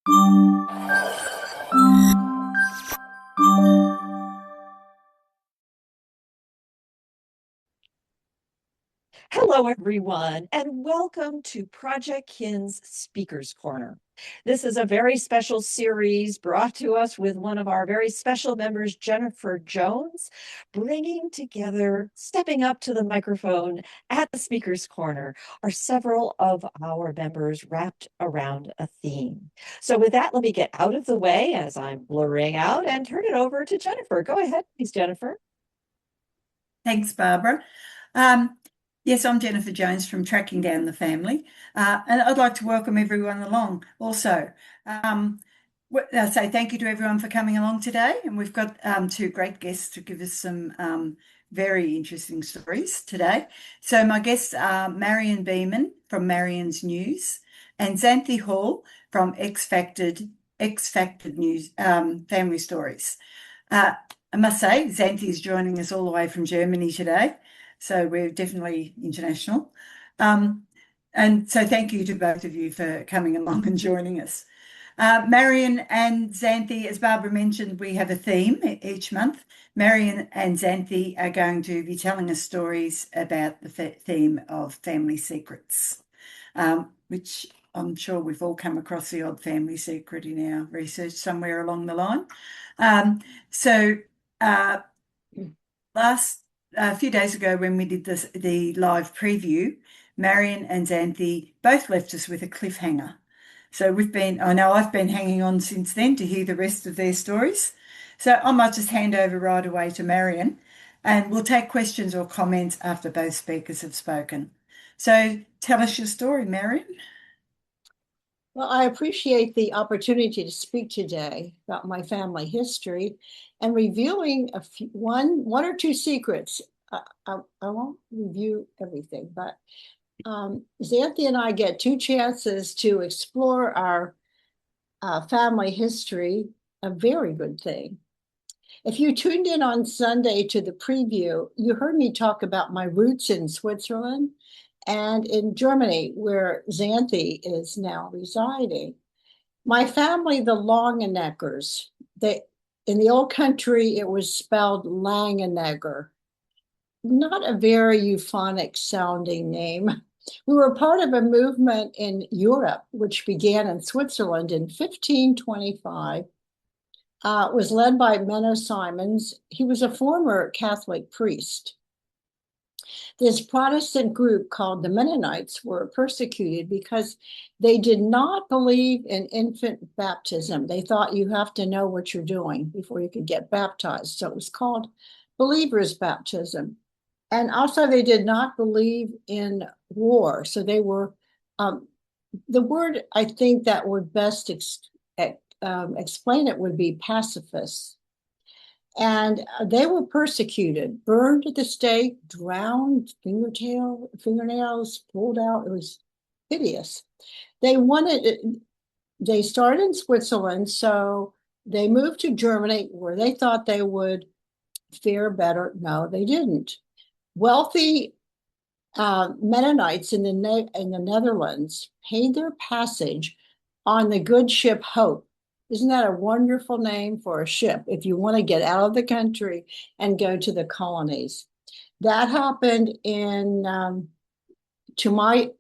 Hello, everyone, and welcome to Project Kin's Speakers Corner. This is a very special series brought to us with one of our very special members, Jennifer Jones, bringing together, stepping up to the microphone at the Speakers Corner, are several of our members wrapped around a theme. So with that, let me get out of the way as I'm blurring out and turn it over to Jennifer. Go ahead, please, Jennifer. Thanks, Barbara. Um, yes, I'm Jennifer Jones from Tracking Down the Family, and I'd like to welcome everyone along also. I say thank you to everyone for coming along today, and we've got two great guests to give us some very interesting stories today. So my guests are Marian Beaman from Marian's News and Xanthe Hall from X Factored News Family Stories. I must say, Xanthe is joining us all the way from Germany today, so we're definitely international. And so thank you to both of you for coming along and joining us. Marian and Xanthe, as Barbara mentioned, we have a theme each month. Marian and Xanthe are going to be telling us stories about the theme of family secrets, which I'm sure we've all come across the odd family secret in our research somewhere along the line. So last a few days ago when we did the live preview, Marian and Xanthe both left us with a cliffhanger. So I know I've been hanging on since then to hear the rest of their stories. So I might just hand over right away to Marian, and we'll take questions or comments after both speakers have spoken. So tell us your story, Marian. Well, I appreciate the opportunity to speak today about my family history and revealing one or two secrets. I won't review everything, but Xanthe and I get two chances to explore our family history, a very good thing. If you tuned in on Sunday to the preview, you heard me talk about my roots in Switzerland and in Germany, where Xanthe is now residing. My family, the Longeneckers, in the old country, it was spelled Langenegger. Not a very euphonic sounding name. We were part of a movement in Europe, which began in Switzerland in 1525. It was led by Menno Simons. He was a former Catholic priest. This Protestant group called the Mennonites were persecuted because they did not believe in infant baptism. They thought you have to know what you're doing before you could get baptized. So it was called believer's baptism. And also they did not believe in war. So they were, the word I think that would best explain it would be pacifists. And they were persecuted, burned at the stake, drowned, fingernails pulled out. It was hideous. They started in Switzerland, so they moved to Germany where they thought they would fare better. No, they didn't. Wealthy Mennonites in the Netherlands paid their passage on the good ship Hope. Isn't that a wonderful name for a ship if you want to get out of the country and go to the colonies? That happened to my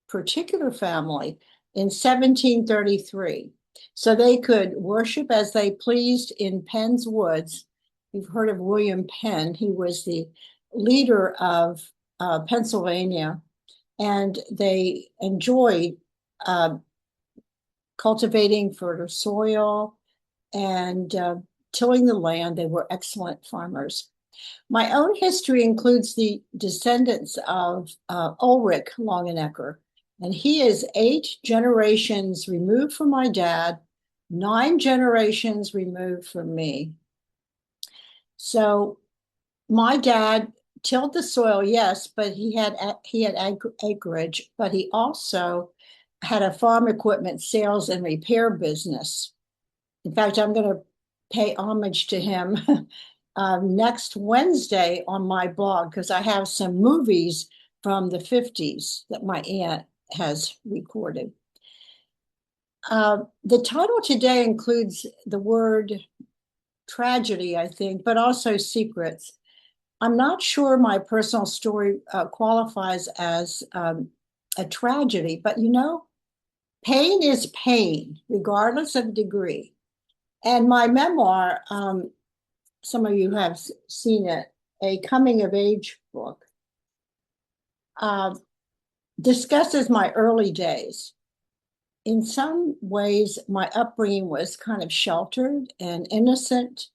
particular family in 1733. So they could worship as they pleased in Penn's Woods. You've heard of William Penn. He was the leader of Pennsylvania, and they enjoyed cultivating fertile soil and tilling the land. They were excellent farmers. My own history includes the descendants of Ulrich Longenecker, and he is 8 generations removed from my dad, 9 generations removed from me. So my dad tilled the soil, yes, but he had acreage, but he also had a farm equipment sales and repair business. In fact, I'm going to pay homage to him next Wednesday on my blog because I have some movies from the 50s that my aunt has recorded. The title today includes the word tragedy, I think, but also secrets. I'm not sure my personal story qualifies as a tragedy, but pain is pain, regardless of degree. And my memoir, some of you have seen it, a coming of age book, discusses my early days. In some ways, my upbringing was kind of sheltered and innocent.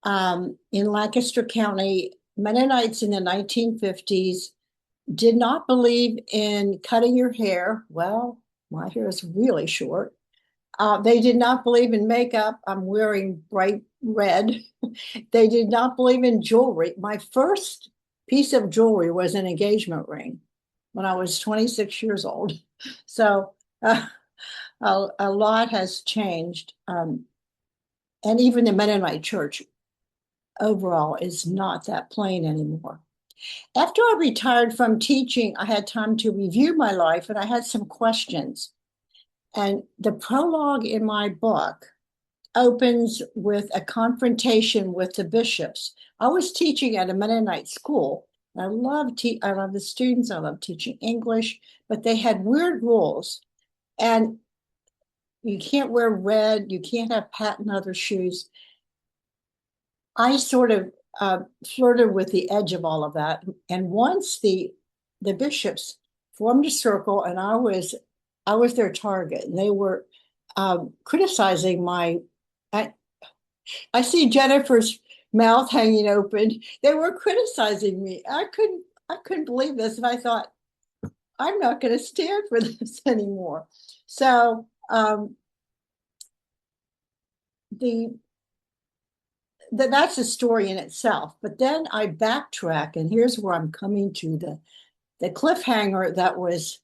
In Lancaster County, Mennonites in the 1950s did not believe in cutting your hair. Well, my hair is really short. They did not believe in makeup. I'm wearing bright red. They did not believe in jewelry. My first piece of jewelry was an engagement ring when I was 26 years old. So a lot has changed. And even the Mennonite church overall is not that plain anymore. After I retired from teaching, I had time to review my life and I had some questions. And the prologue in my book opens with a confrontation with the bishops. I was teaching at a Mennonite school. I love the students. I love teaching English, but they had weird rules. And you can't wear red. You can't have patent leather shoes. I sort of flirted with the edge of all of that. And once the bishops formed a circle, and I was their target, and they were criticizing my. I see Jennifer's mouth hanging open. They were criticizing me. I couldn't believe this, and I thought, I'm not going to stand for this anymore. So that's a story in itself. But then I backtrack, and here's where I'm coming to the cliffhanger that was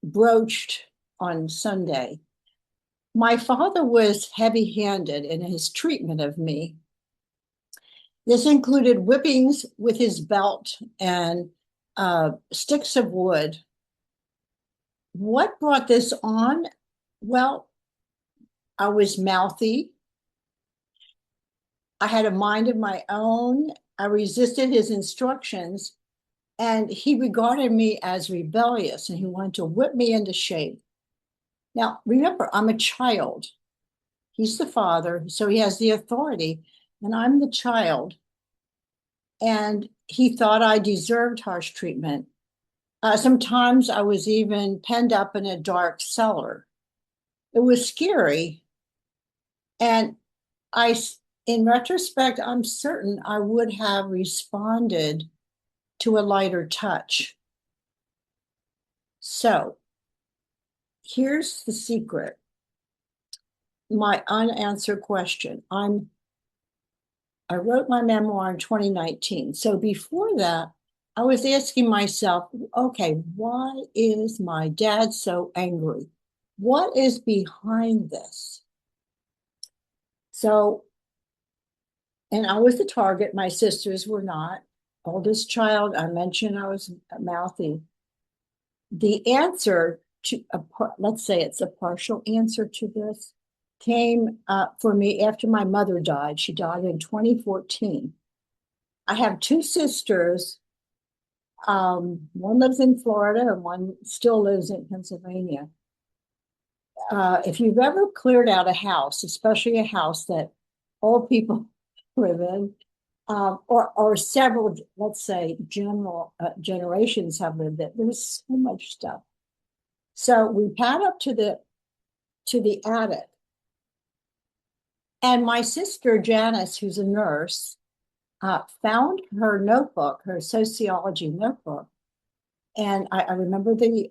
broached on Sunday. My father was heavy-handed in his treatment of me. This included whippings with his belt and sticks of wood. What brought this on? Well, I was mouthy. I had a mind of my own. I resisted his instructions, and he regarded me as rebellious, and he wanted to whip me into shape. Now, remember, I'm a child. He's the father, so he has the authority, and I'm the child. And he thought I deserved harsh treatment. Sometimes I was even penned up in a dark cellar. It was scary. And in retrospect, I'm certain I would have responded to a lighter touch. So here's the secret. My unanswered question. I wrote my memoir in 2019. So before that, I was asking myself, okay, why is my dad so angry? What is behind this? So, and I was the target. My sisters were not. Oldest child, I mentioned I was mouthy. The answer to, let's say it's a partial answer to this, came for me after my mother died. She died in 2014. I have two sisters. One lives in Florida and one still lives in Pennsylvania. If you've ever cleared out a house, especially a house that old people live in, or several, let's say, generations have lived in, there's so much stuff. So we pad up to the attic. And my sister, Janice, who's a nurse, found her notebook, her sociology notebook. And I remember the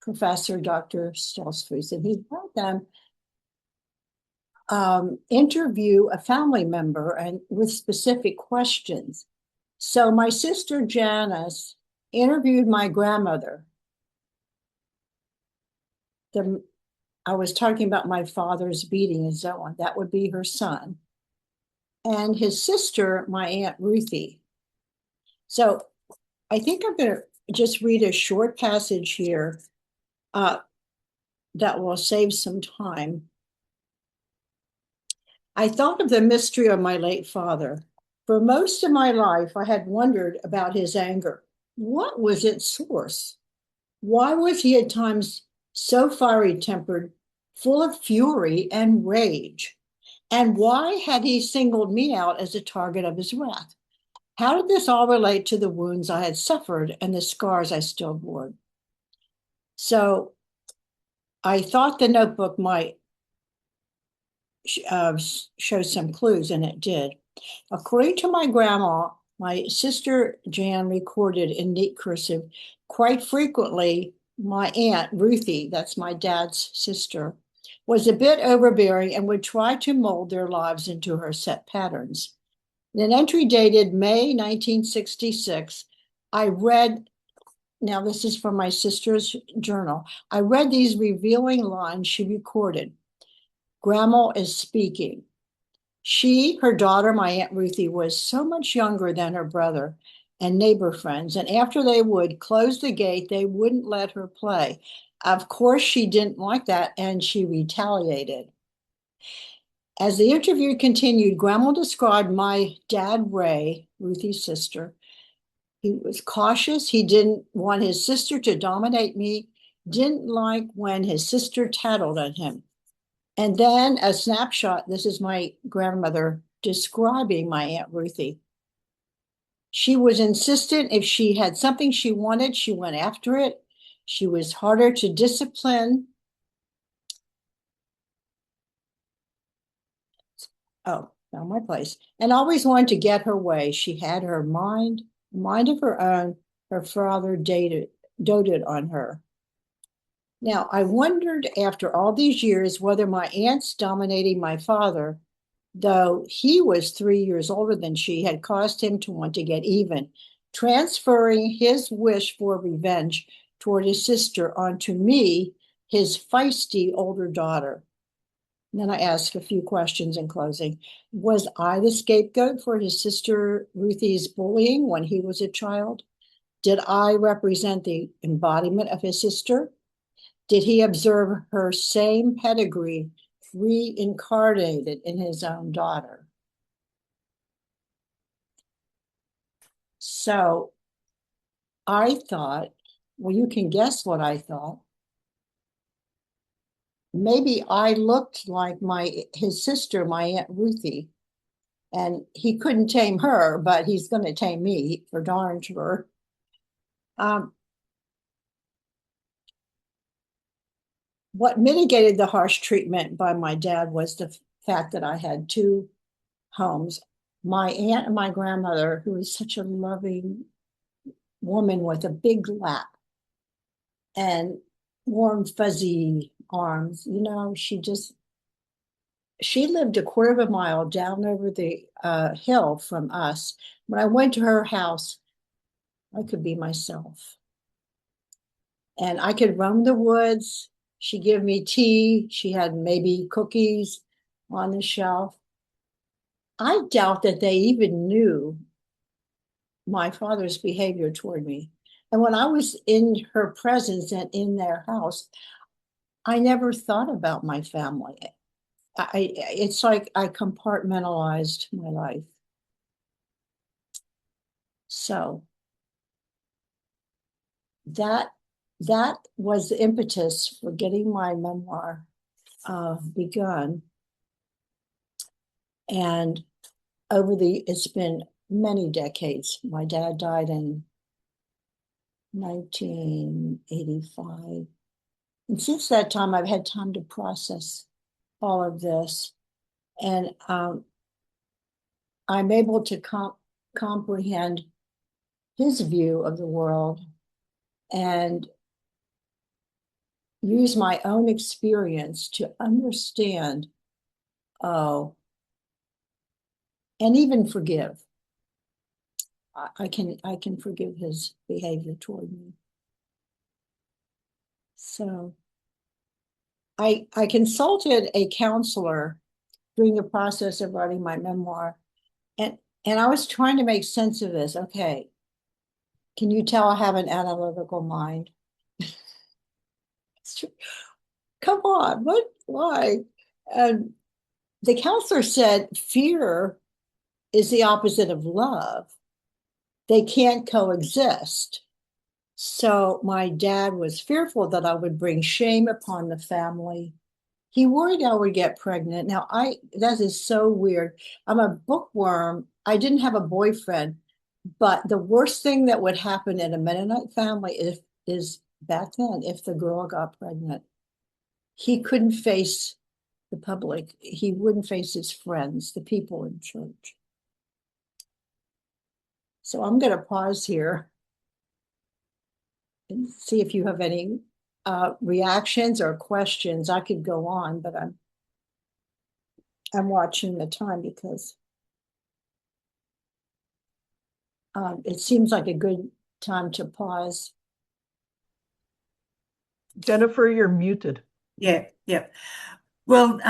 professor, Dr. Stelsfuss, and he had them interview a family member and with specific questions. So my sister, Janice, interviewed my grandmother. I was talking about my father's beating and so on. That would be her son. And his sister, my Aunt Ruthie. So I think I'm going to just read a short passage here that will save some time. I thought of the mystery of my late father. For most of my life, I had wondered about his anger. What was its source? Why was he at times so fiery tempered, full of fury and rage? And why had he singled me out as a target of his wrath? How did this all relate to the wounds I had suffered and the scars I still bore? So I thought the notebook might show some clues, and it did. According to my grandma, my sister Jan recorded in neat cursive quite frequently. My aunt Ruthie, that's my dad's sister, was a bit overbearing and would try to mold their lives into her set patterns. In an entry dated May 1966, I read, now this is from my sister's journal, I read these revealing lines she recorded. Grandma is speaking. She, her daughter, my Aunt Ruthie, was so much younger than her brother and neighbor friends. And after they would close the gate, they wouldn't let her play. Of course, she didn't like that and she retaliated. As the interview continued, Grandma described my dad, Ray, Ruthie's sister. He was cautious. He didn't want his sister to dominate me, didn't like when his sister tattled on him. And then a snapshot. This is my grandmother describing my Aunt Ruthie. She was insistent. If she had something she wanted, she went after it. She was harder to discipline. Oh, found my place. And always wanted to get her way. She had her mind of her own. Her father doted on her. Now, I wondered after all these years whether my aunt's dominating my father, though he was 3 years older than she, had caused him to want to get even, transferring his wish for revenge toward his sister onto me, his feisty older daughter. And then I asked a few questions in closing. Was I the scapegoat for his sister Ruthie's bullying when he was a child? Did I represent the embodiment of his sister? Did he observe her same pedigree reincarnated in his own daughter? So I thought, well, you can guess what I thought. Maybe I looked like his sister, my Aunt Ruthie, and he couldn't tame her, but he's going to tame me for darn sure. What mitigated the harsh treatment by my dad was the fact that I had two homes. My aunt and my grandmother, who was such a loving woman with a big lap and warm, fuzzy arms, she lived a quarter of a mile down over the hill from us. When I went to her house, I could be myself. And I could roam the woods. She'd give me tea. She had maybe cookies on the shelf. I doubt that they even knew my father's behavior toward me. And when I was in her presence and in their house, I never thought about my family. It's like I compartmentalized my life. So that was the impetus for getting my memoir begun. And it's been many decades. My dad died in 1985. And since that time, I've had time to process all of this. And I'm able to comprehend his view of the world and use my own experience to understand, and even forgive. I can forgive his behavior toward me. So I consulted a counselor during the process of writing my memoir, and I was trying to make sense of this. Okay, can you tell I have an analytical mind? Come on, what? Why? And the counselor said fear is the opposite of love. They can't coexist. So my dad was fearful that I would bring shame upon the family. He worried I would get pregnant. Now, that is so weird. I'm a bookworm. I didn't have a boyfriend, but the worst thing that would happen in a Mennonite family is back then if the girl got pregnant. He couldn't face the public. He wouldn't face his friends, the people in church. So I'm going to pause here and see if you have any reactions or questions. I could go on, but I'm watching the time because it seems like a good time to pause. Jennifer, you're muted. Yeah. Well,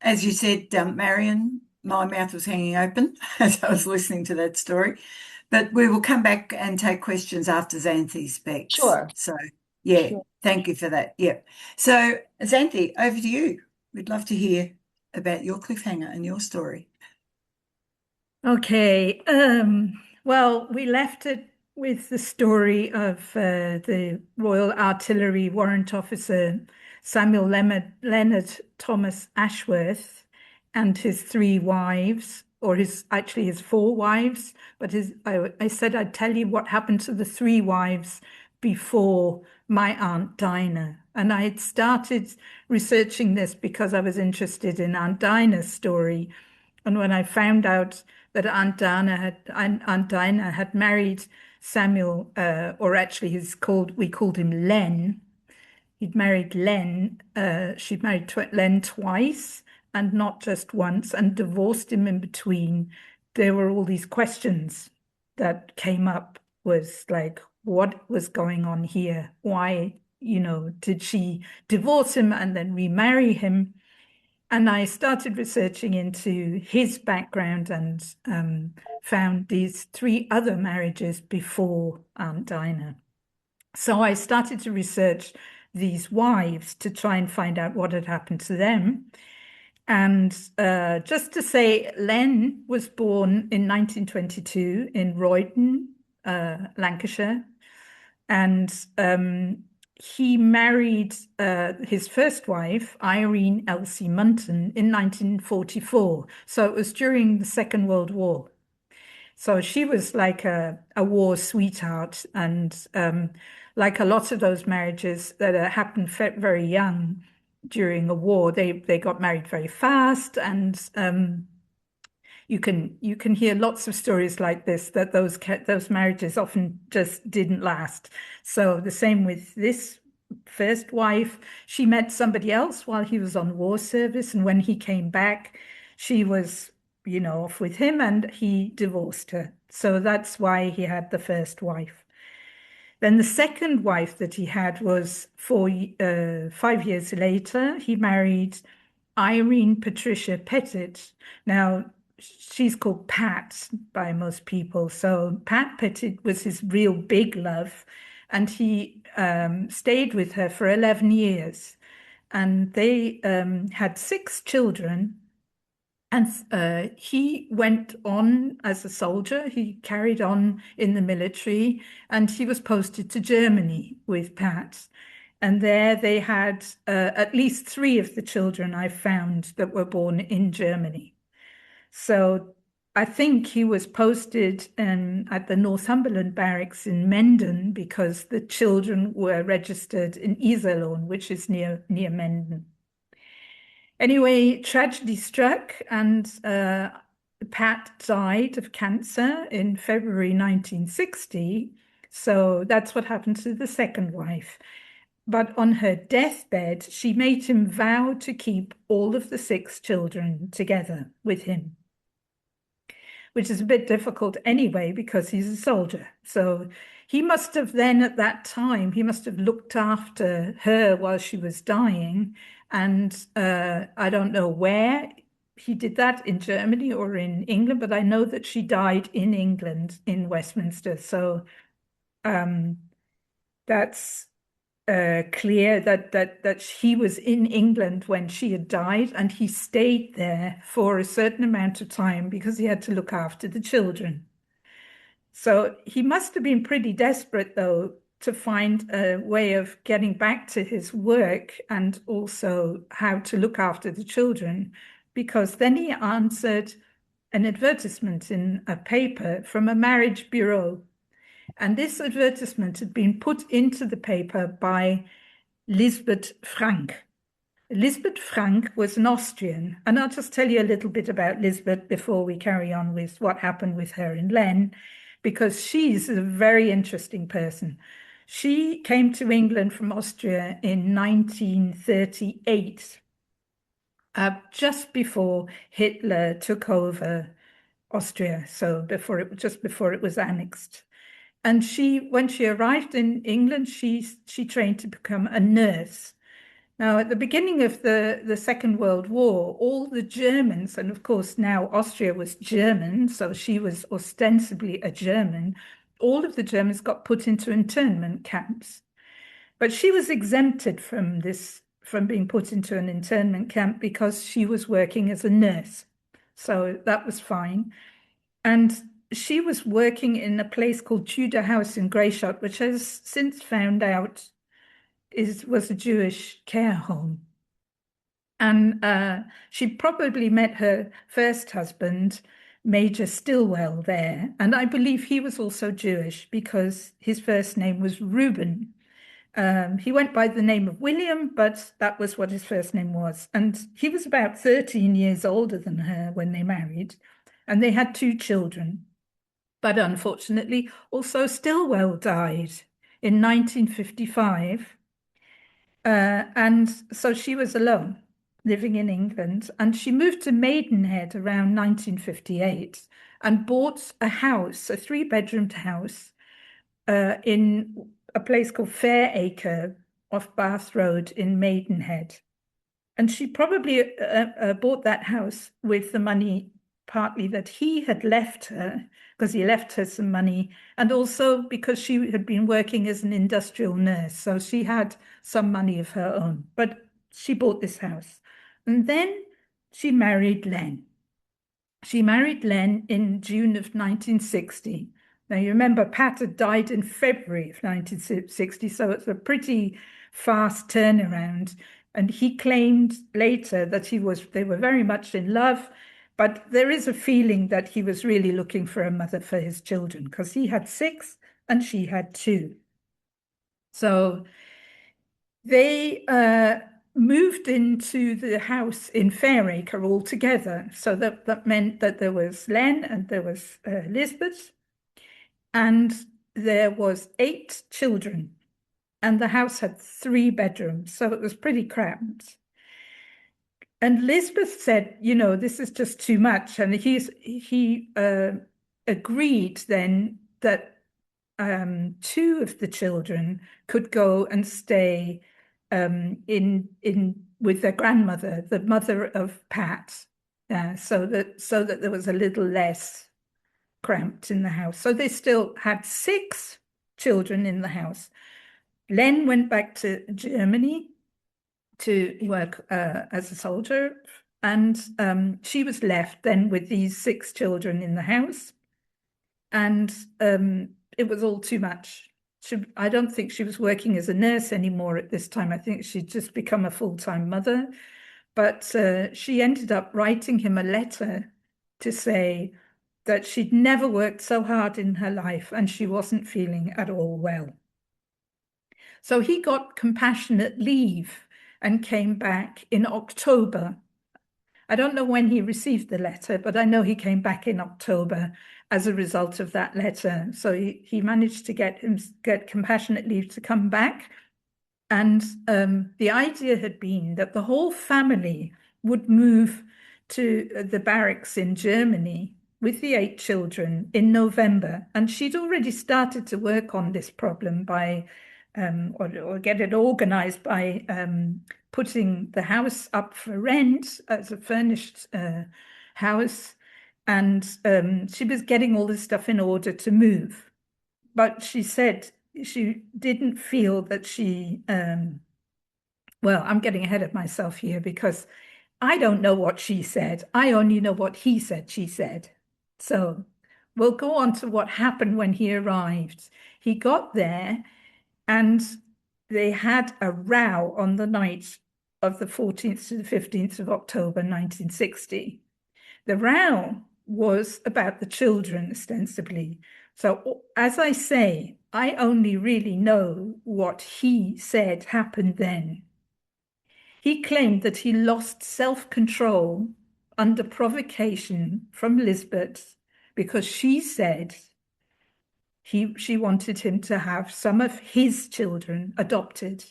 as you said, Marian, my mouth was hanging open as I was listening to that story. But we will come back and take questions after Xanthe speaks. Sure. So, yeah, Sure. Thank you for that. Yeah. So, Xanthe, over to you. We'd love to hear about your cliffhanger and your story. Okay. Well, we left it with the story of the Royal Artillery Warrant Officer Samuel Leonard Thomas Ashworth and his 3 wives, or his 4 wives. But I said I'd tell you what happened to the 3 wives before my Aunt Dinah. And I had started researching this because I was interested in Aunt Dinah's story. And when I found out that Aunt Dinah had married Samuel, or actually we called him Len. He'd married Len. She'd married Len twice, and not just once, and divorced him in between. There were all these questions that came up. Was like, what was going on here? Why, did she divorce him and then remarry him? And I started researching into his background and found these 3 other marriages before Aunt Dinah. So I started to research these wives to try and find out what had happened to them. And just to say, Len was born in 1922 in Royton, Lancashire. And he married his first wife, Irene Elsie Munton, in 1944. So it was during the Second World War. So she was like a war sweetheart. And like a lot of those marriages that happened very young during a war, they got married very fast. And you can hear lots of stories like this, that those marriages often just didn't last. So the same with this first wife. She met somebody else while he was on war service, and when he came back, she was, off with him, and he divorced her. So that's why he had the first wife. Then the second wife that he had was 5 years later. He married Irene Patricia Pettit. Now, she's called Pat by most people. So Pat Pettit was his real big love, and he stayed with her for 11 years. And they had 6 children. And he went on as a soldier. He carried on in the military, and he was posted to Germany with Pat. And there they had at least 3 of the children I found that were born in Germany. So I think he was posted at the Northumberland barracks in Menden because the children were registered in Iserlohn, which is near Menden. Anyway, tragedy struck, and Pat died of cancer in February 1960. So that's what happened to the second wife. But on her deathbed, she made him vow to keep all of the 6 children together with him, which is a bit difficult anyway because he's a soldier. So he must have then, at that time, he must have looked after her while she was dying. And I don't know where he did that, in Germany or in England, but I know that she died in England, in Westminster. So that's clear that he was in England when she had died, and he stayed there for a certain amount of time because he had to look after the children. So he must have been pretty desperate, though, to find a way of getting back to his work and also how to look after the children, because then he answered an advertisement in a paper from a marriage bureau. And this advertisement had been put into the paper by Lisbeth Frank. Lisbeth Frank was an Austrian, and I'll just tell you a little bit about Lisbeth before we carry on with what happened with her and Len, because she's a very interesting person. She came to England from Austria in 1938, just before Hitler took over Austria, so just before it was annexed. And when she arrived in England, she trained to become a nurse. Now, at the beginning of the Second World War, all the Germans, and of course now Austria was German, so she was ostensibly a German, all of the Germans got put into internment camps. But she was exempted from being put into an internment camp because she was working as a nurse. So that was fine. And she was working in a place called Tudor House in Greyshot, which has since found out was a Jewish care home. And she probably met her first husband, Major Stilwell, there. And I believe he was also Jewish because his first name was Reuben. He went by the name of William, but that was what his first name was. And he was about 13 years older than her when they married. And they had 2 children. But unfortunately, also Stilwell died in 1955. And so she was alone, living in England. And she moved to Maidenhead around 1958 and bought a house, a 3-bedroomed house, in a place called Fairacre off Bath Road in Maidenhead. And she probably bought that house with the money partly that he had left her, because he left her some money, and also because she had been working as an industrial nurse. So she had some money of her own, but she bought this house. And then she married Len. She married Len in June of 1960. Now, you remember Pat had died in February of 1960, so it's a pretty fast turnaround. And he claimed later that they were very much in love, but there is a feeling that he was really looking for a mother for his children because he had 6 and she had 2. So they moved into the house in Fairacre all together. So that meant that there was Len and there was Lisbeth, and there was 8 children, and the house had 3 bedrooms, so it was pretty cramped. And Lisbeth said, this is just too much. And he agreed then that 2 of the children could go and stay with their grandmother, the mother of Pat, so that there was a little less cramped in the house. So they still had 6 children in the house. Len went back to Germany to work as a soldier, and she was left then with these 6 children in the house, and it was all too much. I don't think she was working as a nurse anymore at this time. I think she'd just become a full-time mother, but she ended up writing him a letter to say that she'd never worked so hard in her life and she wasn't feeling at all well. So he got compassionate leave and came back in October. I don't know when he received the letter, but I know he came back in October as a result of that letter. So he managed to get compassionate leave to come back. And the idea had been that the whole family would move to the barracks in Germany with the 8 children in November. And she'd already started to work on this problem by or get it organized by putting the house up for rent as a furnished house. And she was getting all this stuff in order to move. But she said, didn't feel that well, I'm getting ahead of myself here because I don't know what she said. I only know what he said she said. So we'll go on to what happened when he arrived. He got there and they had a row on the night of the 14th to the 15th of October, 1960. The row was about the children, ostensibly. So, as I say, I only really know what he said happened then. He claimed that he lost self-control under provocation from Lisbeth because she said she wanted him to have some of his children adopted.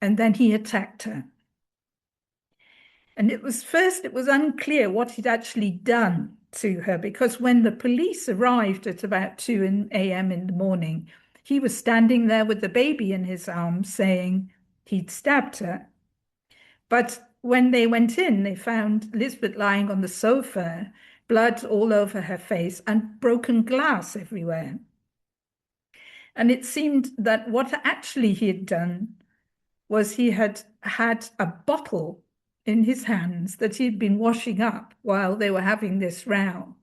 And then he attacked her. And it was unclear what he'd actually done to her, because when the police arrived at about 2 a.m. in the morning, he was standing there with the baby in his arms saying he'd stabbed her. But when they went in, they found Lisbeth lying on the sofa, blood all over her face and broken glass everywhere. And it seemed that what actually he had done was he had had a bottle in his hands that he'd been washing up while they were having this row.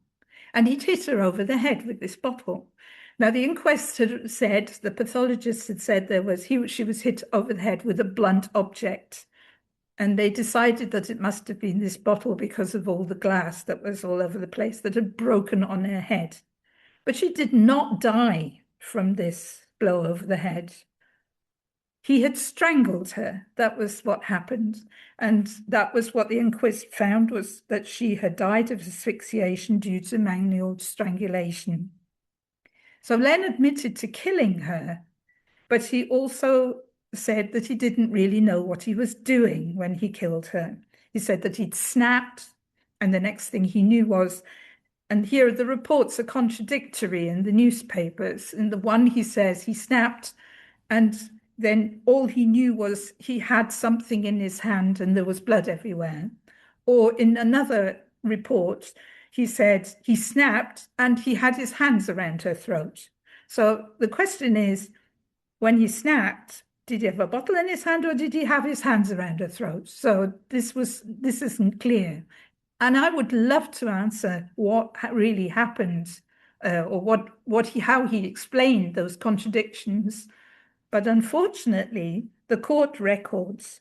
And he'd hit her over the head with this bottle. Now, the inquest had said, the pathologist had said she was hit over the head with a blunt object. And they decided that it must have been this bottle because of all the glass that was all over the place that had broken on her head. But she did not die from this blow over the head. He had strangled her. That was what happened. And that was what the inquest found, was that she had died of asphyxiation due to manual strangulation. So Len admitted to killing her, but he also said that he didn't really know what he was doing when he killed her. He said that he'd snapped, and the next thing he knew was, and here the reports are contradictory in the newspapers. In the one, he says he snapped, and then all he knew was he had something in his hand and there was blood everywhere. Or in another report, he said he snapped and he had his hands around her throat. So the question is, when he snapped, did he have a bottle in his hand or did he have his hands around her throat? So this isn't clear. And I would love to answer what really happened, or how he explained those contradictions. But unfortunately, the court records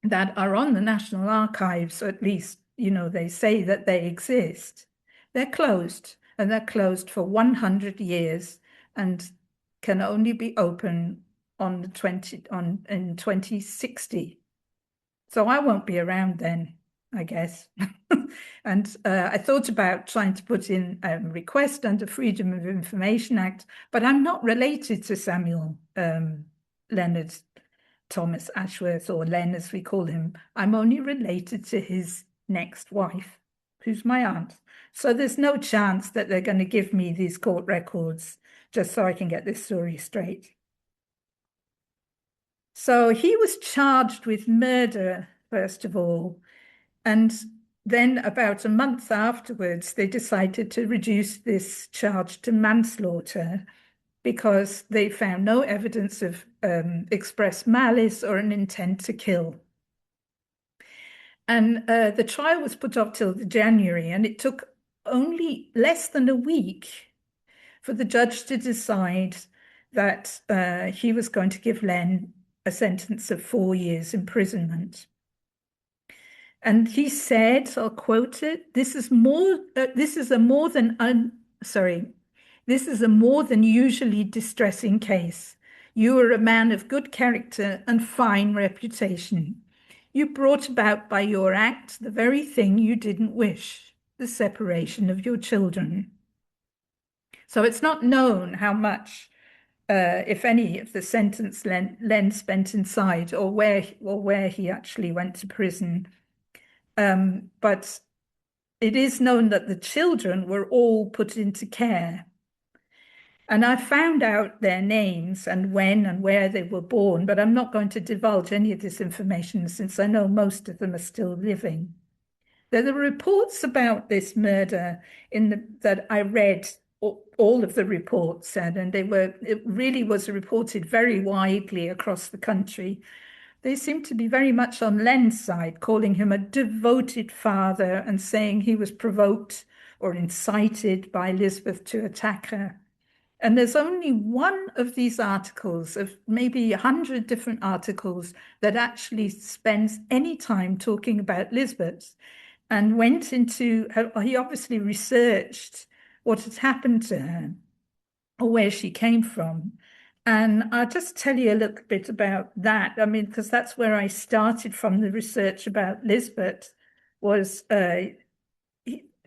that are on the National Archives, or at least, they say that they exist, they're closed, and they're closed for 100 years and can only be open in 2060. So I won't be around then, I guess. And I thought about trying to put in a request under Freedom of Information Act, but I'm not related to Samuel Leonard Thomas Ashworth, or Len as we call him. I'm only related to his next wife, who's my aunt. So there's no chance that they're going to give me these court records just so I can get this story straight. So he was charged with murder, first of all, and then about a month afterwards, they decided to reduce this charge to manslaughter because they found no evidence of express malice or an intent to kill. And the trial was put off till January, and it took only less than a week for the judge to decide that he was going to give Len a sentence of 4 years imprisonment. And he said, I'll quote it, this is a more than usually distressing case. You are a man of good character and fine reputation. You brought about by your act the very thing you didn't wish, the separation of your children. So it's not known how much, if any, of the sentence Len spent inside, or where he actually went to prison. But it is known that the children were all put into care. And I found out their names and when and where they were born, but I'm not going to divulge any of this information since I know most of them are still living. There are reports about this murder that I read all of the reports said, and it really was reported very widely across the country. They seemed to be very much on Len's side, calling him a devoted father and saying he was provoked or incited by Elizabeth to attack her. And there's only one of these articles, of maybe 100 different articles, that actually spends any time talking about Elizabeth, and went into he obviously researched what had happened to her or where she came from. And I'll just tell you a little bit about that. I mean, because that's where I started from. The research about Lisbeth was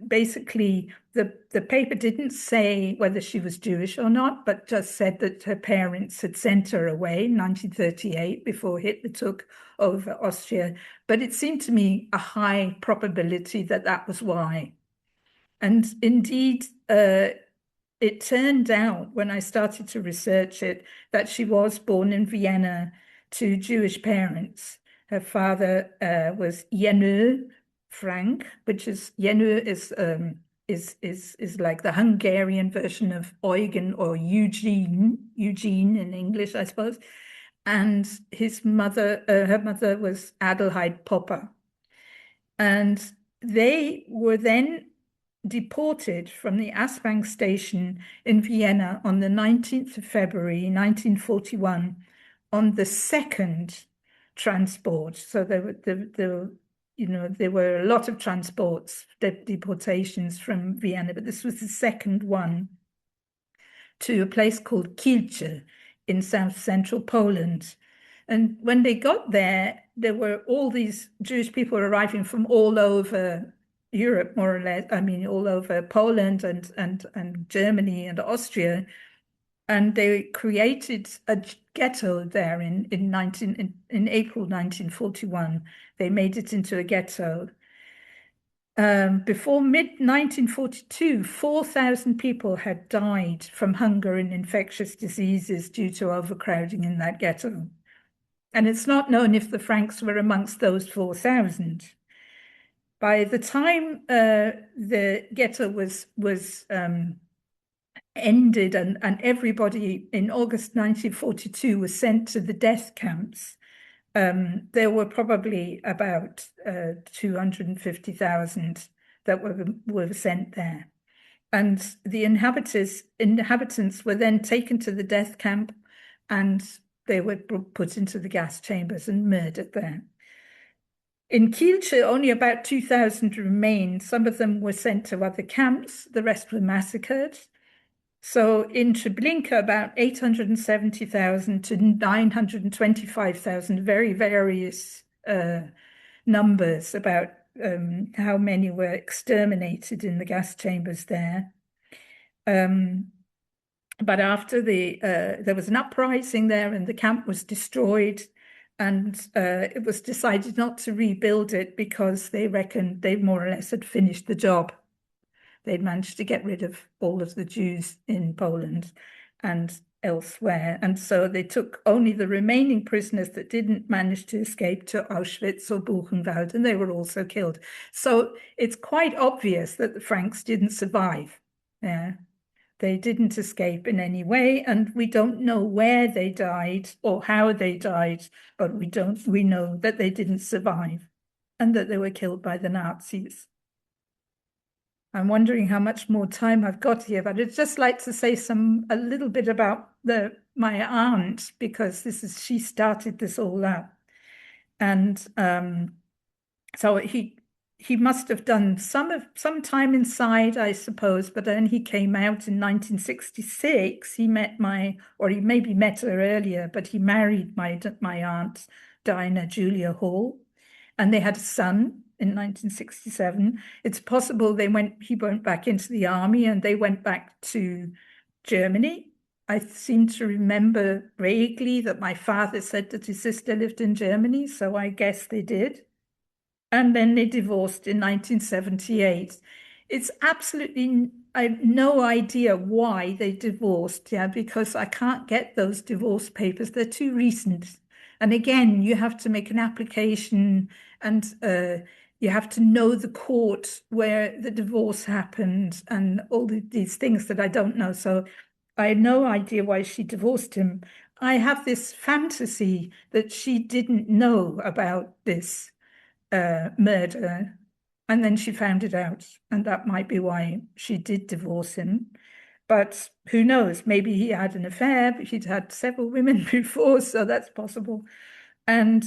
basically the paper didn't say whether she was Jewish or not, but just said that her parents had sent her away in 1938 before Hitler took over Austria. But it seemed to me a high probability that that was why. And indeed, it turned out when I started to research it that she was born in Vienna to Jewish parents. Her father was Jenő Frank, which is Jenő is like the Hungarian version of Eugen or Eugene in English, I suppose. And his mother, her mother was Adelheid Popper. And they were then deported from the Aspang station in Vienna on the 19th of February 1941 on the second transport. So there were a lot of transports, deportations from Vienna, but this was the second one to a place called Kielce in south central Poland. And when they got there, there were all these Jewish people arriving from all over Europe, more or less. I mean, all over Poland and Germany and Austria. And they created a ghetto there in April 1941. They made it into a ghetto. Before mid-1942, 4,000 people had died from hunger and infectious diseases due to overcrowding in that ghetto. And it's not known if the Franks were amongst those 4,000. By the time the ghetto was ended and everybody in August 1942 was sent to the death camps, there were probably about 250,000 that were sent there. And the inhabitants were then taken to the death camp, and they were put into the gas chambers and murdered there. In Kielce, only about 2,000 remained. Some of them were sent to other camps. The rest were massacred. So in Treblinka, about 870,000 to 925,000, very various numbers about how many were exterminated in the gas chambers there. But after there was an uprising there and the camp was destroyed, and it was decided not to rebuild it because they reckoned they more or less had finished the job. They'd managed to get rid of all of the Jews in Poland and elsewhere. And so they took only the remaining prisoners that didn't manage to escape to Auschwitz or Buchenwald, and they were also killed. So it's quite obvious that the Franks didn't survive. Yeah. They didn't escape in any way, and we don't know where they died or how they died, but we know that they didn't survive and that they were killed by the Nazis. I'm wondering how much more time I've got here, but I'd just like to say a little bit about my aunt, because she started this all up. And so he must have done some time inside, I suppose, but then he came out in 1966. He maybe met her earlier, but he married my aunt, Dinah Julia Hall, and they had a son in 1967. It's possible he went back into the army and they went back to Germany. I seem to remember vaguely that my father said that his sister lived in Germany, so I guess they did. And then they divorced in 1978. It's absolutely, I have no idea why they divorced, because I can't get those divorce papers. They're too recent. And again, you have to make an application, and you have to know the court where the divorce happened and all these things that I don't know. So I had no idea why she divorced him. I have this fantasy that she didn't know about this murder, and then she found it out, and that might be why she did divorce him. But who knows? Maybe he had an affair, but he'd had several women before, so that's possible. And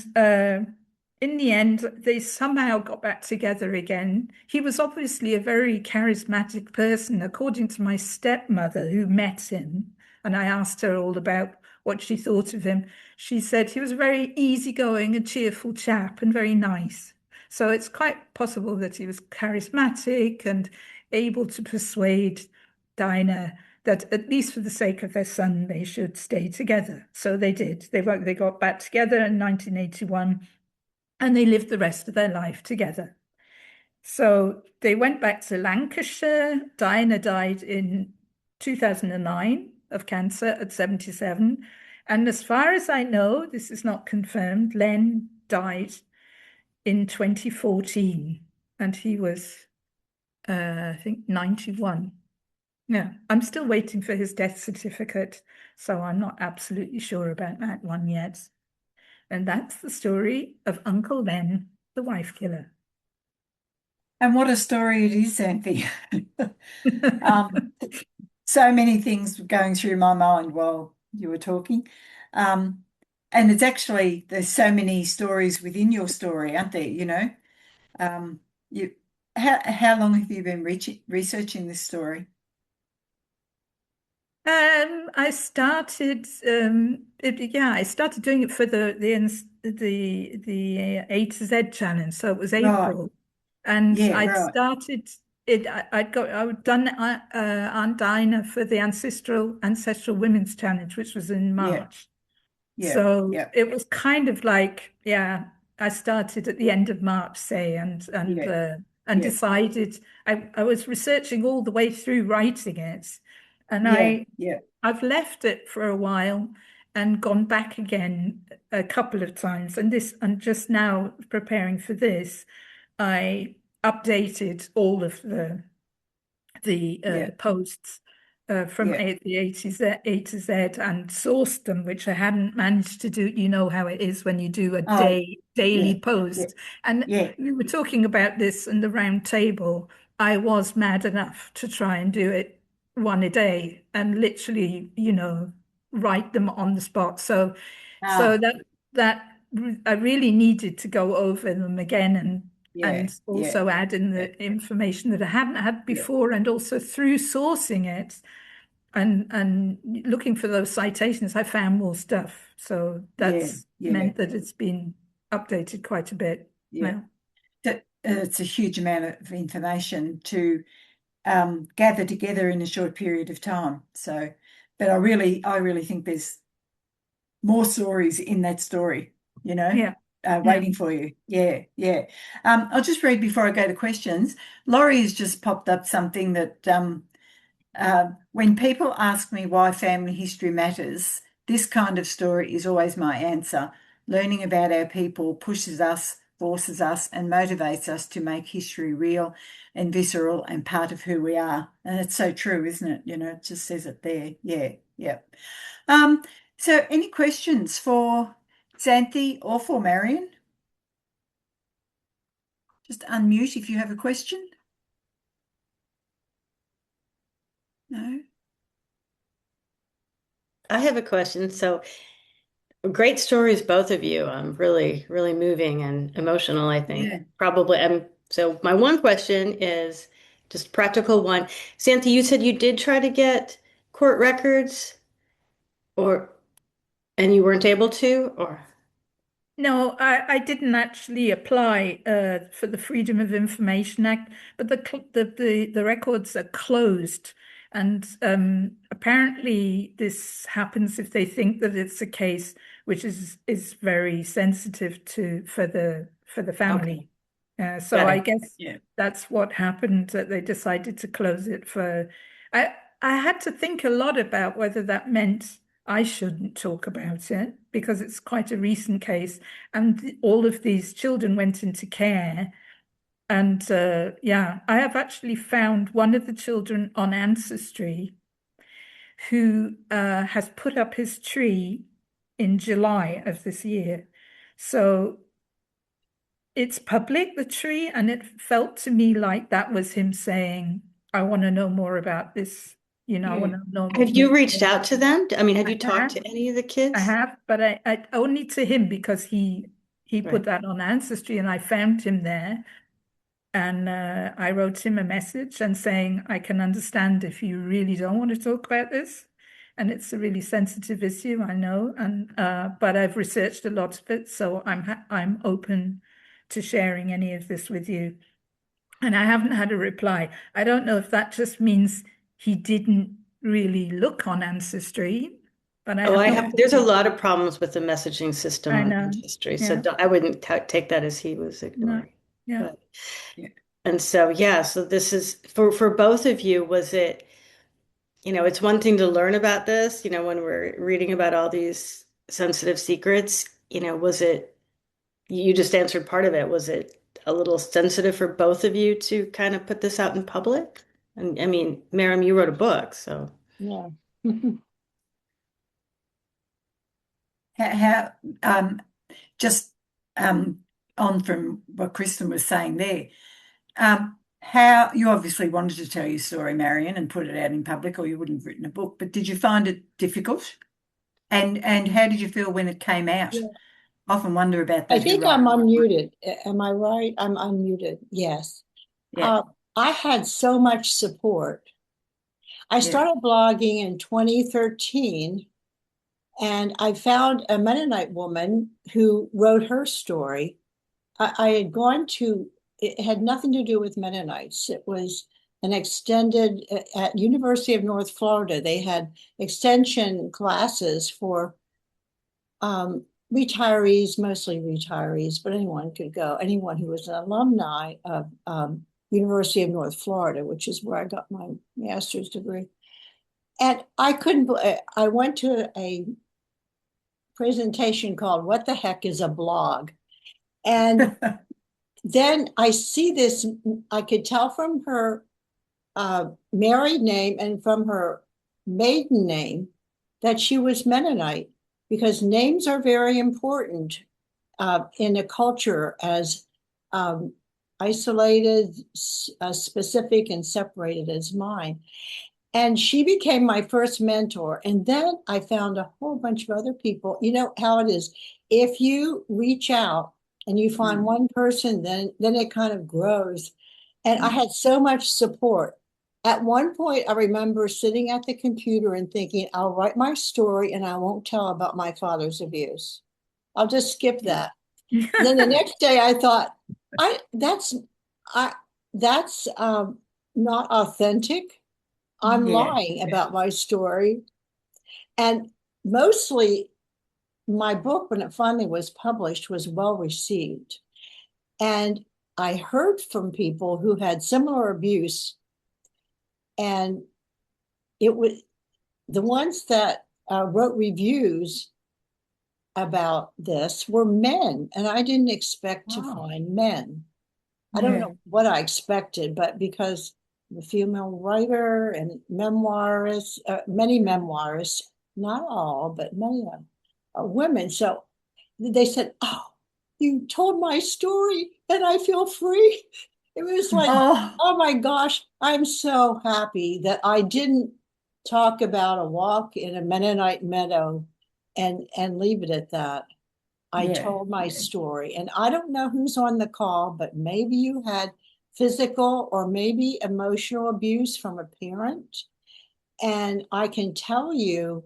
in the end, they somehow got back together again. He was obviously a very charismatic person, according to my stepmother, who met him. And I asked her all about what she thought of him. She said he was a very easygoing and cheerful chap and very nice. So it's quite possible that he was charismatic and able to persuade Dinah that at least for the sake of their son, they should stay together. So they did. They got back together in 1981, and they lived the rest of their life together. So they went back to Lancashire. Dinah died in 2009 of cancer at 77. And as far as I know, this is not confirmed, Len died in 2014, and he was, I think, 91. Yeah, I'm still waiting for his death certificate, so I'm not absolutely sure about that one yet. And that's the story of Uncle Len, the wife killer. And what a story it is, Xanthe. So many things going through my mind while you were talking. And it's actually, there's so many stories within your story, aren't there? You know, how long have you been researching this story? I started, I started doing it for the A to Z challenge. So it was April, and Yeah, I'd right. started it. I'd done Aunt Dinah for the Ancestral Women's Challenge, which was in March. Yeah, So yeah, it was kind of like, I started at the end of March, say, and yeah. decided I was researching all the way through writing it, and yeah. I've left it for a while and gone back again a couple of times, and just now preparing for this, I updated all of the Yeah. posts from Yeah. the A to Z and sourced them, which I hadn't managed to do. You know how it is when you do a Oh, daily yeah, post. And yeah, we were talking about this in the round table. I was mad enough to try and do it one a day and literally, write them on the spot. So ah, that I really needed to go over them again and yeah, also add in yeah, the information that I hadn't had yeah, before, and also through sourcing it and looking for those citations, I found more stuff. So yeah, that's yeah, meant that it's been updated quite a bit yeah. now. It's a huge amount of information to gather together in a short period of time. So, but I really think there's more stories in that story, Yeah. waiting for you. Yeah, yeah. I'll just read before I go to questions. Laurie has just popped up something that when people ask me why family history matters, this kind of story is always my answer. Learning about our people pushes us, forces us, and motivates us to make history real and visceral and part of who we are. And it's so true, isn't it? It just says it there. Yeah, yeah. So any questions for Xanthe or for Marian? Just unmute if you have a question. No? I have a question. So great stories, both of you. Really, really moving and emotional, I think. Yeah. Probably. So my one question is just practical one. Xanthe, you said you did try to get court records and you weren't able to, or? No, I didn't actually apply for the Freedom of Information Act, but the records are closed, and apparently this happens if they think that it's a case which is very sensitive for the family. So Got I it. guess Yeah. that's what happened, that they decided to close it for. I had to think a lot about whether that meant I shouldn't talk about it because it's quite a recent case, and all of these children went into care And yeah, I have actually found one of the children on Ancestry who has put up his tree in July of this year. So it's public, the tree, and it felt to me like that was him saying, I want to know more about this. I want to know Have you more. reached out to them? I mean, have you I talked have, to any of the I kids? have, but I only to him because he put Right. that on Ancestry and I found him there. And I wrote him a message and saying, I can understand if you really don't want to talk about this. And it's a really sensitive issue, I know. And but I've researched a lot of it, so I'm open to sharing any of this with you. And I haven't had a reply. I don't know if that just means he didn't really look on Ancestry, but I Oh, have no there's a idea. lot of problems with the messaging system I on know. Ancestry, so Yeah. I wouldn't take that as he was No. ignoring. Yeah. But, Yeah. and so, yeah, so this is for both of you, was it, it's one thing to learn about this, when we're reading about all these sensitive secrets, was it, you just answered part of it, was it a little sensitive for both of you to kind of put this out in public? And I mean, Miriam, you wrote a book, so. Yeah. How, just on from what Kristen was saying there, how you obviously wanted to tell your story, Marian, and put it out in public, or you wouldn't have written a book. But did you find it difficult? And how did you feel when it came out? Yeah. I often wonder about I that. think I'm unmuted. Am I right? I'm unmuted. Yes. Yeah, I had so much support. I yeah. started blogging in 2013, and I found a Mennonite woman who wrote her story. I had gone to, it had nothing to do with Mennonites. It was an extended, at University of North Florida, they had extension classes for retirees, mostly retirees, but anyone could go, anyone who was an alumni of University of North Florida, which is where I got my master's degree. And I couldn't, I went to a presentation called What the Heck is a Blog? And then I see this, I could tell from her married name and from her maiden name that she was Mennonite, because names are very important in a culture as isolated, specific, and separated as mine. And she became my first mentor. And then I found a whole bunch of other people. You know how it is. If you reach out and you find one person, then it kind of grows. And I had so much support. At one point, I remember sitting at the computer and thinking, I'll write my story and I won't tell about my father's abuse. I'll just skip that. Then the next day I thought, that's not authentic. I'm lying about my story. And mostly my book, when it finally was published, was well received. And I heard from people who had similar abuse, and it was the ones that wrote reviews about this were men, and I didn't expect to find men. I don't know what I expected, but because I'm a female writer and memoirist, many memoirists, not all, but many are women. So they said, "Oh, you told my story and I feel free." It was like, oh my gosh, I'm so happy that I didn't talk about a walk in a Mennonite meadow and leave it at that. I told my story. And I don't know who's on the call, but maybe you had physical or maybe emotional abuse from a parent. And I can tell you,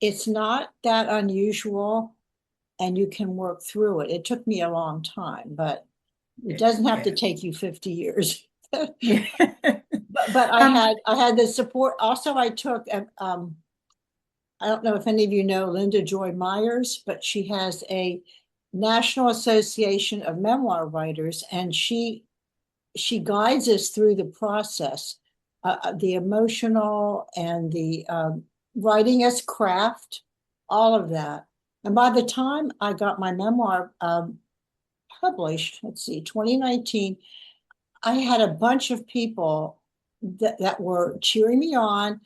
it's not that unusual and you can work through it. It took me a long time, but it doesn't have to take you 50 years. But I had the support. Also, I took I don't know if any of you know Linda Joy Myers, but she has a National Association of Memoir Writers, and she guides us through the process, the emotional and the writing as craft, all of that. And by the time I got my memoir published, let's see, 2019, I had a bunch of people that were cheering me on.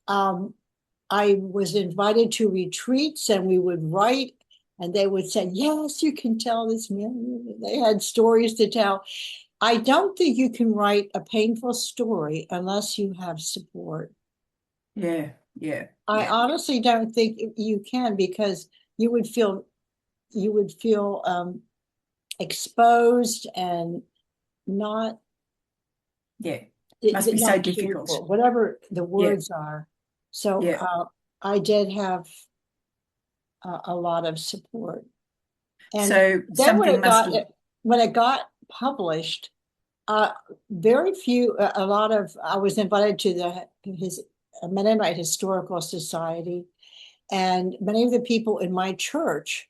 I was invited to retreats and we would write and they would say, yes, you can tell this man. They had stories to tell. I don't think you can write a painful story unless you have support. Yeah, yeah, I yeah, honestly don't think you can because you would feel exposed and not yeah. Must be so not cared difficult. for, whatever the Yeah, words are. So yeah. I did have a lot of support. And So then something must have, when it got published, very few, a lot of, I was invited to his Mennonite Historical Society, and many of the people in my church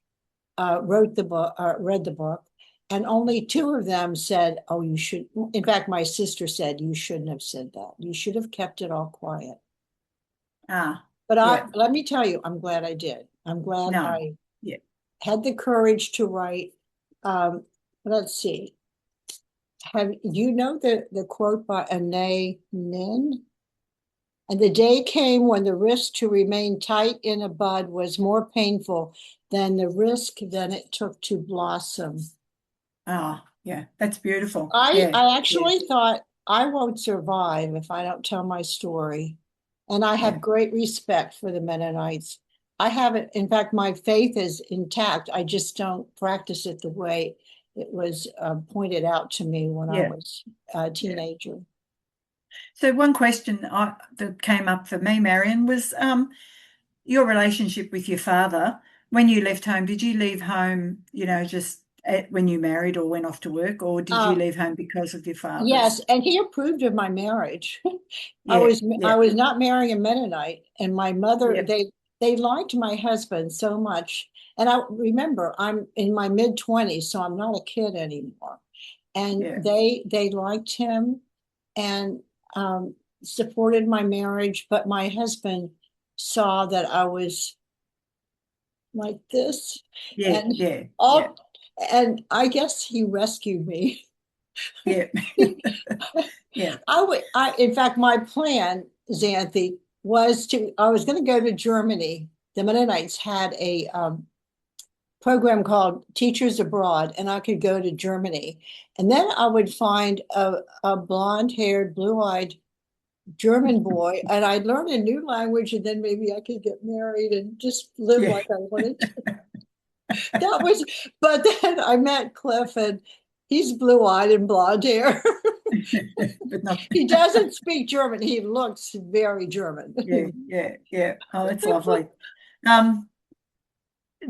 wrote the book, read the book, and only two of them said, "Oh, you should." In fact, my sister said, "You shouldn't have said that. You should have kept it all quiet." But yeah, let me tell you, I'm glad I did. I'm glad no, I yeah, had the courage to write. Let's see. Have you know the quote by Anaïs Nin? And the day came when the risk to remain tight in a bud was more painful than the risk that it took to blossom. yeah, that's beautiful. I Yeah, yeah, actually thought I won't survive if I don't tell my story. And I yeah, have great respect for the Mennonites. I haven't, in fact, my faith is intact. I just don't practice it the way it was pointed out to me when I yeah, was a yeah. teenager. So one question that came up for me, Marian, was your relationship with your father. When you left home, did you leave home, just when you married or went off to work, or did you Uh, leave home because of your yes, father's? and he approved of my marriage. Yeah, I yeah, was not marrying a Mennonite, and my mother, yeah, they liked my husband so much. And I remember I'm in my mid-20s, so I'm not a kid anymore. And yeah, they liked him and supported my marriage, but my husband saw that I was like this, yeah, and yeah, yeah, all, and I guess he rescued me. yeah, yeah, In fact, my plan, Xanthe, I was going to go to Germany. The Mennonites had a program called Teachers Abroad, and I could go to Germany. And then I would find a blonde haired, blue eyed German boy, and I'd learn a new language, and then maybe I could get married and just live yeah. like I wanted to. That was, but then I met Cliff, and he's blue eyed and blonde hair. But not, He doesn't speak German. He looks very German. yeah, yeah, yeah. Oh, that's lovely. Um,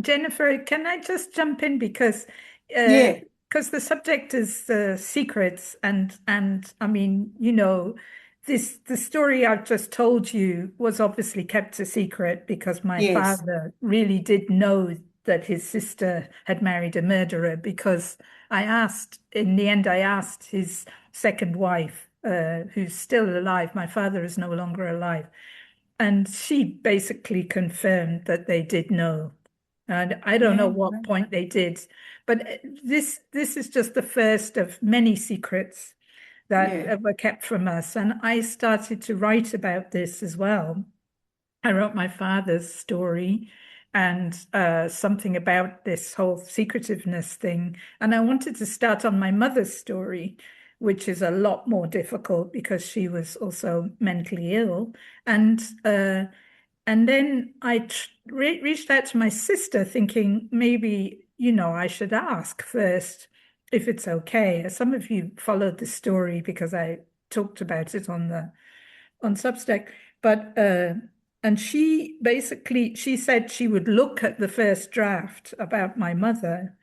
Jennifer, can I just jump in yeah, because the subject is secrets and I mean, the story I've just told you was obviously kept a secret because my yes, father really did know that his sister had married a murderer because in the end, I asked his second wife, who's still alive. My father is no longer alive. And she basically confirmed that they did know. And I don't know yeah, what point they did, but this is just the first of many secrets that yeah, were kept from us. And I started to write about this as well. I wrote my father's story and something about this whole secretiveness thing. And I wanted to start on my mother's story, which is a lot more difficult because she was also mentally ill. And and then I reached out to my sister thinking maybe, I should ask first if it's okay. Some of you followed the story because I talked about it on Substack. But and she said she would look at the first draft about my mother,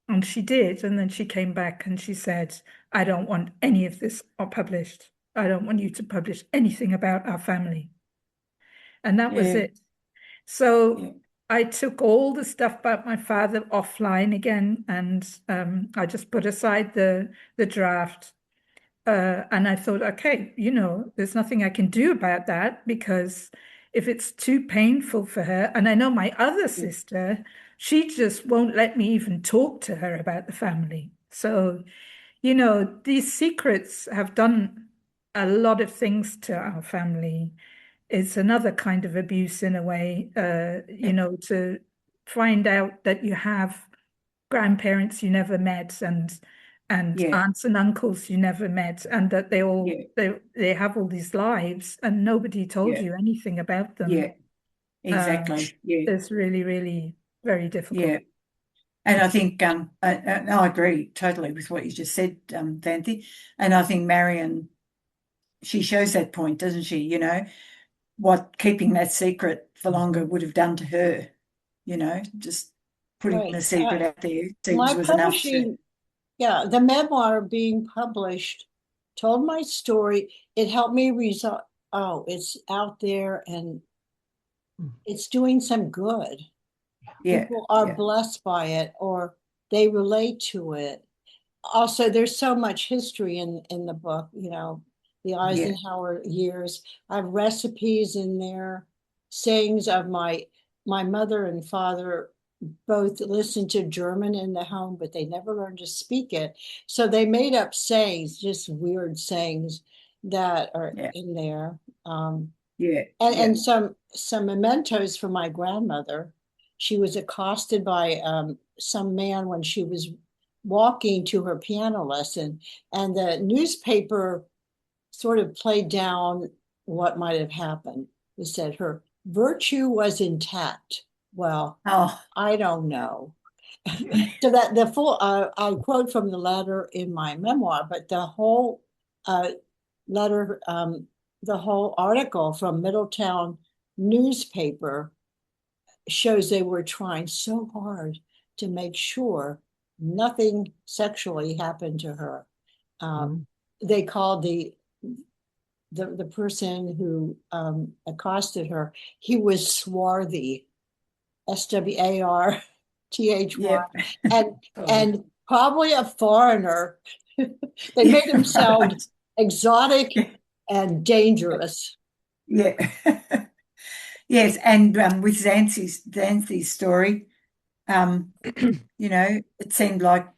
and she did. And then she came back and she said, I don't want any of this published. I don't want you to publish anything about our family. And that was yeah, it. So yeah, I took all the stuff about my father offline again, and I just put aside the draft. And I thought, okay, there's nothing I can do about that because if it's too painful for her. And I know my other sister, she just won't let me even talk to her about the family. So, you know, these secrets have done a lot of things to our family. It's another kind of abuse in a way, you know, to find out that you have grandparents you never met and Yeah. aunts and uncles you never met, and that they all Yeah. they have all these lives and nobody told Yeah. you anything about them. Yeah. Exactly. Yeah. It's really, really very difficult. Yeah. And I think I agree totally with what you just said, Xanthe. And I think Marian, she shows that point, doesn't she? You know, what keeping that secret for longer would have done to her, you know, just putting Right. the secret out there My was enough to, publishing, yeah, the memoir being published told my story. It helped me resolve, oh, it's out there and it's doing some good. yeah, People are yeah, blessed by it or they relate to it. Also, there's so much history in the book, you know, the yeah, Eisenhower years. I have recipes in there, sayings of my mother and father both listened to German in the home, but they never learned to speak it. So they made up sayings, just weird sayings that are yeah, in there. Um, yeah, and yeah, and some mementos for my grandmother. She was accosted by some man when she was walking to her piano lesson, and the newspaper sort of played down what might have happened. It said her virtue was intact. Well, oh, I don't know. So that the full I quote from the letter in my memoir, but the whole letter, the whole article from Middletown newspaper shows they were trying so hard to make sure nothing sexually happened to her. They called the person who accosted her. He was swarthy, Swarthy, yeah, and Oh. and probably a foreigner. They yeah, made him sound right, exotic yeah, and dangerous. yeah. Yes, and with Xanthe's story, you know, it seemed like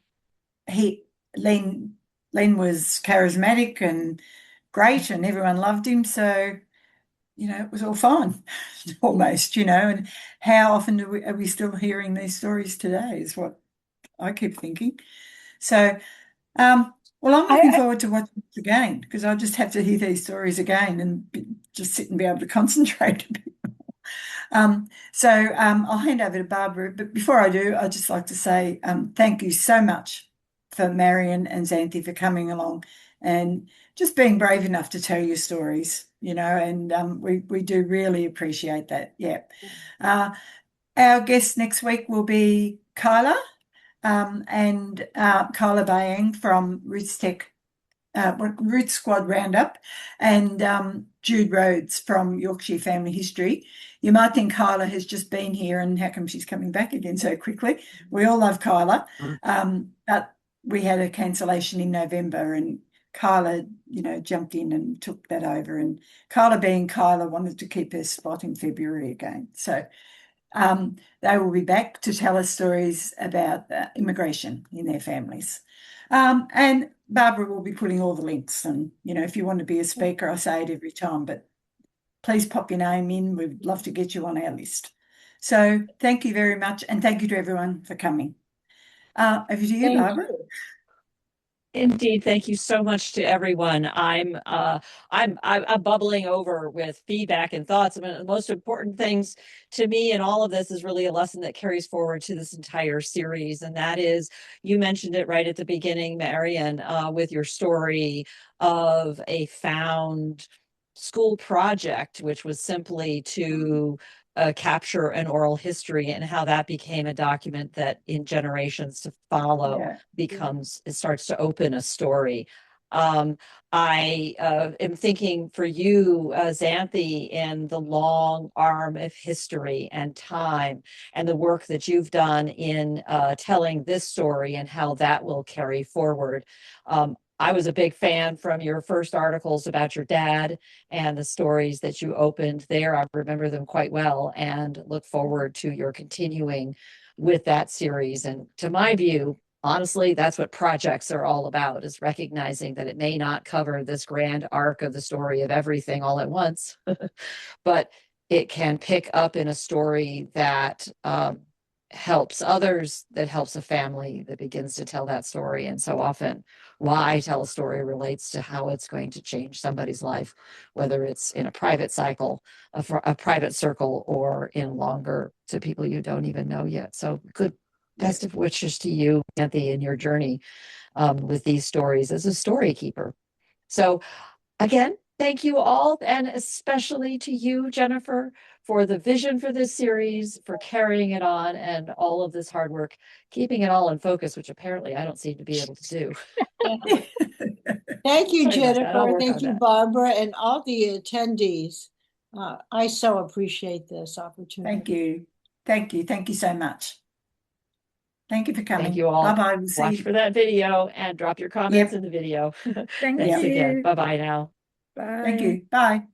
he Len Len was charismatic and great, and everyone loved him. So you know, it was all fine, almost. You know, and how often are we still hearing these stories today? Is what I keep thinking. So, well, I'm looking forward to watching it again because I just have to hear these stories again and just sit and be able to concentrate a bit. I'll hand over to Barbara, but before I do, I'd just like to say thank you so much for Marian and Xanthe for coming along and just being brave enough to tell your stories, you know, and we do really appreciate that. Yeah. Our guest next week will be Kyla and Kyla Bayang from Roots Tech Root Squad Roundup, and Jude Rhodes from Yorkshire Family History. You might think Kyla has just been here and how come she's coming back again so quickly? We all love Kyla, but we had a cancellation in November and Kyla, you know, jumped in and took that over. And Kyla, being Kyla, wanted to keep her spot in February again. So they will be back to tell us stories about immigration in their families. And Barbara will be putting all the links. And, you know, if you want to be a speaker, I say it every time, but please pop your name in. We'd love to get you on our list. So thank you very much. And thank you to everyone for coming. Over to you, Thank Barbara. you. Indeed, thank you so much to everyone. I'm bubbling over with feedback and thoughts. I mean, the most important things to me in all of this is really a lesson that carries forward to this entire series, and that is, you mentioned it right at the beginning, Marian, with your story of a found school project, which was simply to capture an oral history and how that became a document that in generations to follow becomes, it starts to open a story. I am thinking for you, Xanthe, in the long arm of history and time and the work that you've done in telling this story and how that will carry forward. I was a big fan from your first articles about your dad and the stories that you opened there. I remember them quite well and look forward to your continuing with that series. And to my view, honestly, that's what projects are all about, is recognizing that it may not cover this grand arc of the story of everything all at once, but it can pick up in a story that helps others, that helps a family, that begins to tell that story. And so often why I tell a story relates to how it's going to change somebody's life, whether it's in a private cycle, a private circle, or in longer to people you don't even know yet. So good, best of wishes to you, Xanthe, in your journey with these stories as a story keeper. So again, thank you all, and especially to you, Jennifer, for the vision for this series, for carrying it on, and all of this hard work, keeping it all in focus, which apparently I don't seem to be able to do. Thank you, Sorry about that. I'll Jennifer. work Thank on you, that. Barbara, and all the attendees. I so appreciate this opportunity. Thank you. Thank you. Thank you so much. Thank you for coming. Thank you all. Bye-bye. We'll see Watch you. for that video and drop your comments in the video. Thank Thanks you. again. Bye-bye now. Bye. Thank you. Bye.